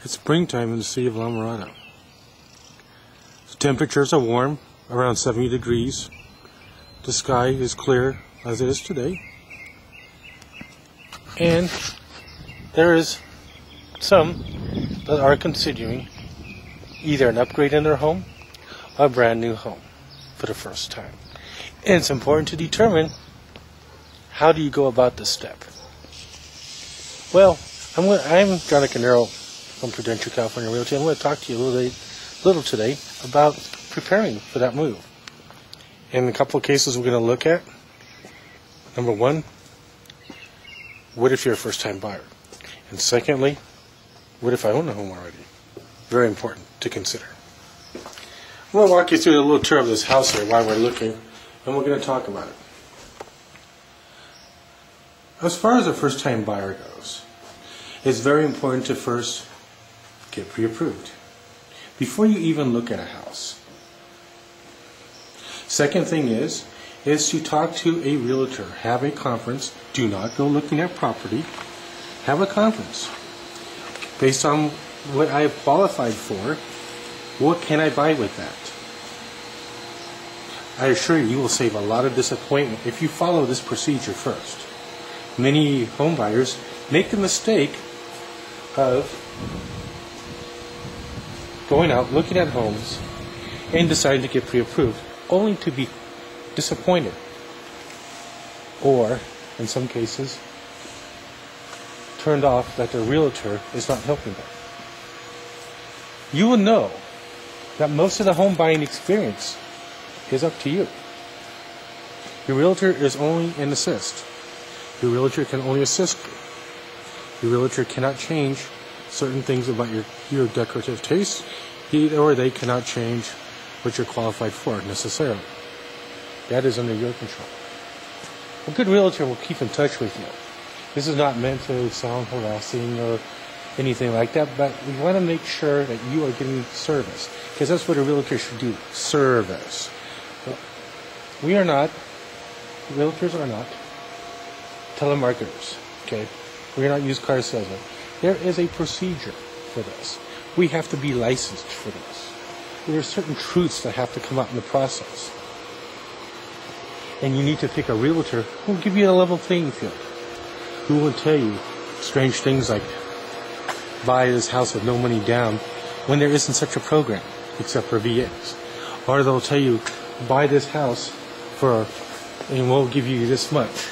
It's springtime in the city of Mirada. The temperatures are warm, around 70 degrees. The sky is clear, as it is today. And there is some that are considering either an upgrade in their home or a brand new home for the first time. And it's important to determine, how do you go about this step? Well, I'm John Canero from Prudential California Realty. I'm going to talk to you a little today about preparing for that move. In a couple of cases we're going to look at. Number one, what if you're a first-time buyer? And secondly, what if I own a home already? Very important to consider. I'm going to walk you through a little tour of this house here while we're looking, and we're going to talk about it. As far as a first-time buyer goes, it's very important to first get pre-approved before you even look at a house. Second thing is to talk to a realtor. Have a conference. Do not go looking at property. Have a conference. Based on what I have qualified for, what can I buy with that? I assure you, you will save a lot of disappointment if you follow this procedure first. Many home buyers make the mistake of going out, looking at homes, and deciding to get pre-approved, only to be disappointed, or, in some cases, turned off that their realtor is not helping them. You will know that most of the home buying experience is up to you. Your realtor is only an assist. Your realtor can only assist you. Your realtor cannot change certain things about your decorative taste, or they cannot change what you're qualified for necessarily. That is under your control. A good realtor will keep in touch with you. This is not meant to sound harassing or anything like that, but we want to make sure that you are getting service, because that's what a realtor should do, service. Realtors are not telemarketers, okay? We are not used car salesmen. There is a procedure for this. We have to be licensed for this. There are certain truths that have to come out in the process. And you need to pick a realtor who will give you a level playing field, who will tell you strange things like, buy this house with no money down, when there isn't such a program, except for VAs. Or they'll tell you, buy this house and we'll give you this much.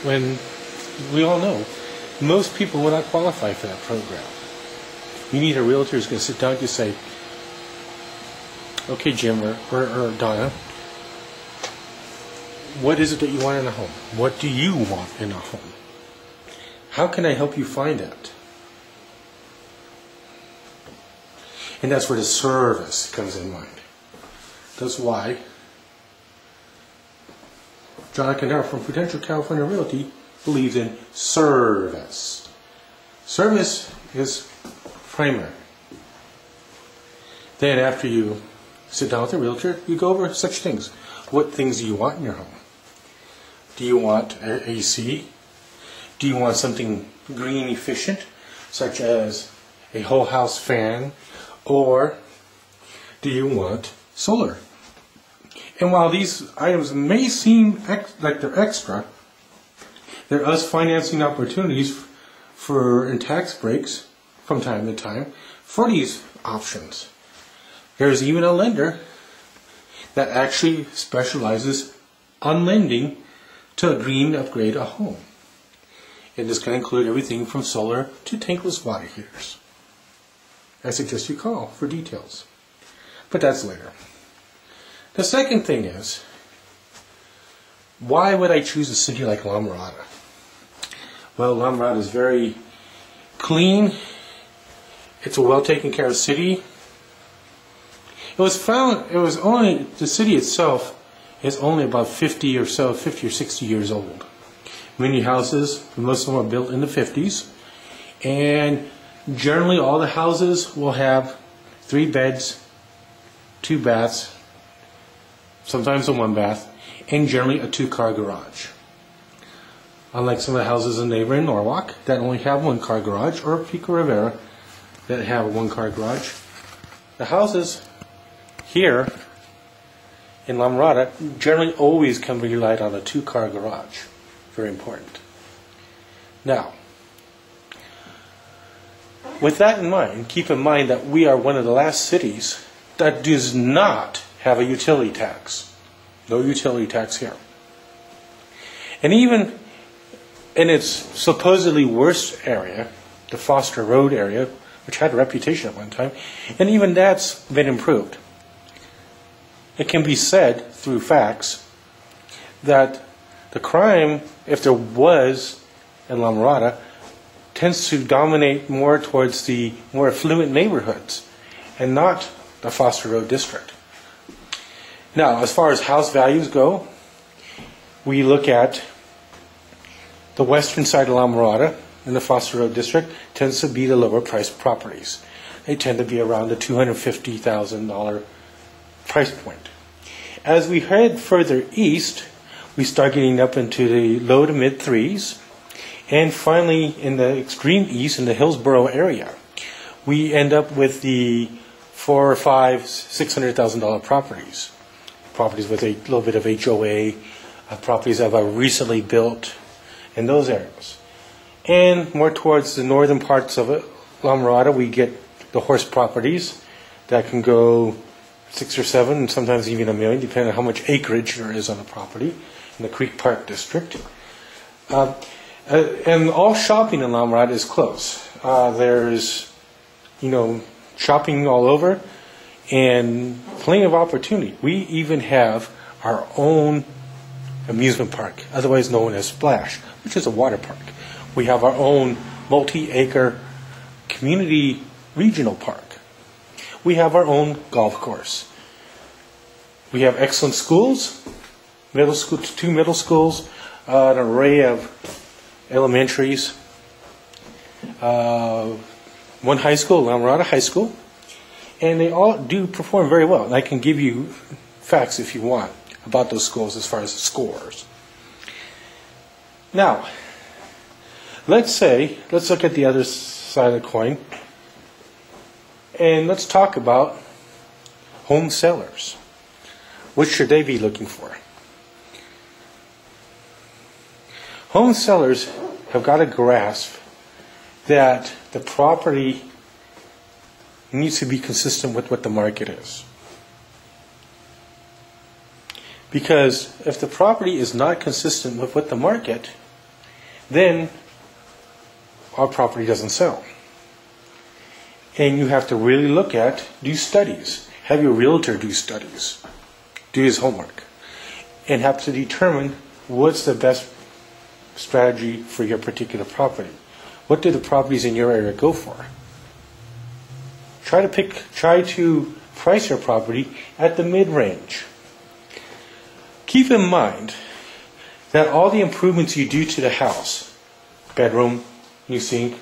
When we all know, most people will not qualify for that program. You need a realtor who's going to sit down and say, okay, Jim or Donna, what is it that you want in a home? What do you want in a home? How can I help you find that? And that's where the service comes in mind. That's why John Canero from Prudential California Realty believes in service. Service is primary. Then after you sit down with a realtor, you go over such things. What things do you want in your home? Do you want AC? Do you want something green efficient, such as a whole house fan? Or do you want solar? And while these items may seem like they're extra, there are financing opportunities and tax breaks from time to time for these options. There's even a lender that actually specializes on lending to green upgrade a home. And this can include everything from solar to tankless water heaters. I suggest you call for details. But that's later. The second thing is, why would I choose a city like Mirada? Well, Mirada is very clean. It's a well taken care of city. The city itself is only about 50 or 60 years old. Many houses, most of them are built in the 50s. And generally all the houses will have 3 beds, 2 baths, sometimes a 1 bath, and generally a 2-car garage. Unlike some of the houses in neighboring Norwalk that only have 1-car garage, or Pico Rivera, that have a one-car garage. The houses here in La Mirada generally always can be relied on a two-car garage. Very important. Now, with that in mind, keep in mind that we are one of the last cities that does not have a utility tax. No utility tax here. And even in its supposedly worst area, the Foster Road area, which had a reputation at one time, and even that's been improved. It can be said through facts that the crime, if there was in La Mirada, tends to dominate more towards the more affluent neighborhoods and not the Foster Road district. Now, as far as house values go, we look at the western side of La Mirada in the Foster Road district tends to be the lower priced properties. They tend to be around the $250,000 price point. As we head further east, we start getting up into the low to mid threes, and finally in the extreme east, in the Hillsborough area, we end up with the $400,000 or $600,000 properties. Properties with a little bit of HOA, properties that are recently built in those areas. And more towards the northern parts of La Mirada, we get the horse properties that can go 6 or 7, and sometimes even $1 million, depending on how much acreage there is on the property in the Creek Park district. And all shopping in La Mirada is close. There's, shopping all over, and plenty of opportunity. We even have our own amusement park, otherwise known as Splash, which is a water park. We have our own multi-acre community regional park. We have our own golf course. We have excellent schools, middle school, 2 middle schools, an array of elementaries, 1 high school, La Mirada High School, and they all do perform very well. And I can give you facts if you want about those schools as far as scores. Now, let's look at the other side of the coin, and let's talk about home sellers. What should they be looking for? Home sellers have got to grasp that the property needs to be consistent with what the market is. Because if the property is not consistent with what the market, then our property doesn't sell. And you have to really do studies. Have your realtor do studies. Do his homework. And have to determine what's the best strategy for your particular property. What do the properties in your area go for? Try to price your property at the mid-range. Keep in mind that all the improvements you do to the house, bedroom, new sink,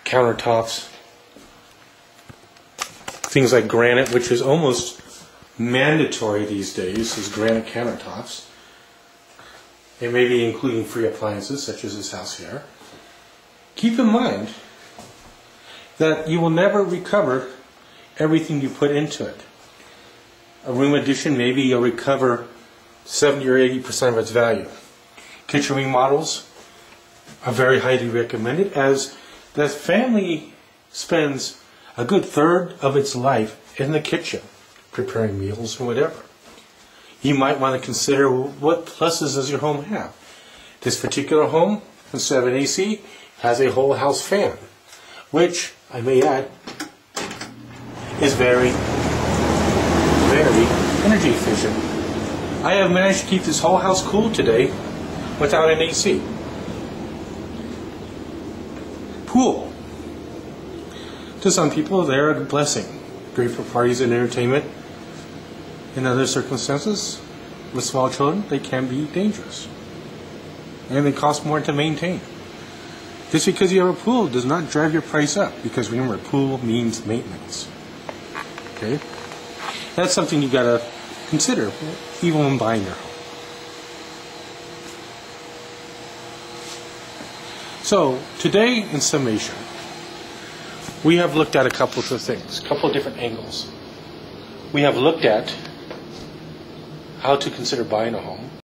countertops, things like granite, which is almost mandatory these days, is granite countertops, and maybe including free appliances such as this house here. Keep in mind that you will never recover everything you put into it. A room addition, maybe you'll recover 70 or 80% of its value. Kitchen remodels are very highly recommended, as the family spends a good third of its life in the kitchen, preparing meals and whatever. You might want to consider, what pluses does your home have? This particular home, instead of an AC, has a whole house fan, which, I may add, is very, very energy efficient. I have managed to keep this whole house cool today without an AC. Pool. To some people, they're a blessing. Great for parties and entertainment. In other circumstances, with small children, they can be dangerous. And they cost more to maintain. Just because you have a pool does not drive your price up, because remember, pool means maintenance. Okay? That's something you gotta consider, even when buying your home. So, today, in summation, we have looked at a couple of things, a couple of different angles. We have looked at how to consider buying a home.